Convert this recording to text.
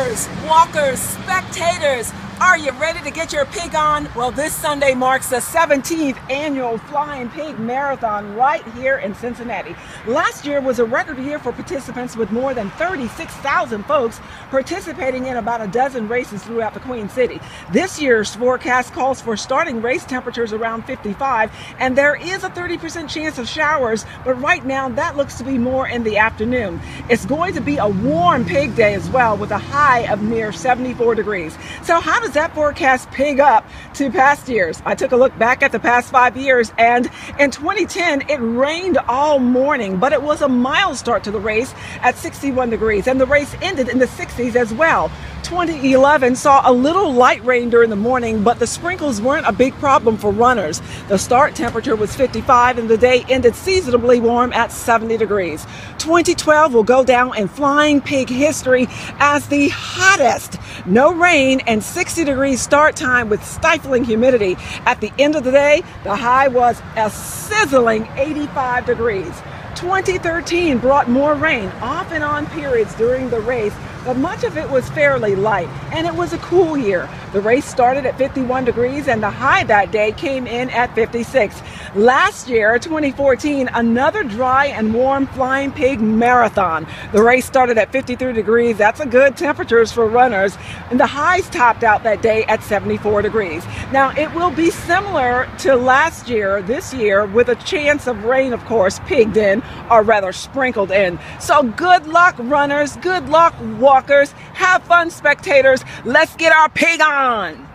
runners, walkers, spectators, are you ready to get your pig on? Well, this Sunday marks the 17th annual Flying Pig Marathon right here in Cincinnati. Last year was a record year for participants with more than 36,000 folks participating in about a dozen races throughout the Queen City. This year's forecast calls for starting race temperatures around 55, and there is a 30% chance of showers, but right now that looks to be more in the afternoon. It's going to be a warm pig day as well, with a high of near 74 degrees. So how does that forecast pig up to past years? I took a look back at the past 5 years, and in 2010 it rained all morning, but it was a mild start to the race at 61 degrees, and the race ended in the 60s as well. 2011 saw a little light rain during the morning, but the sprinkles weren't a big problem for runners. The start temperature was 55 and the day ended seasonably warm at 70 degrees. 2012 will go down in Flying Pig history as the hottest. No rain and 60 degrees start time with stifling humidity. At the end of the day, the high was a sizzling 85 degrees. 2013 brought more rain, off and on periods during the race, but much of it was fairly light, and it was a cool year. The race started at 51 degrees and the high that day came in at 56. Last year, 2014, another dry and warm Flying Pig Marathon. The race started at 53 degrees. That's a good temperatures for runners, and the highs topped out that day at 74 degrees. Now, it will be similar to last year, this year, with a chance of rain, of course, pigged in, or rather sprinkled in. So good luck, runners. Good luck, walkers. Have fun, spectators. Let's get our pig on.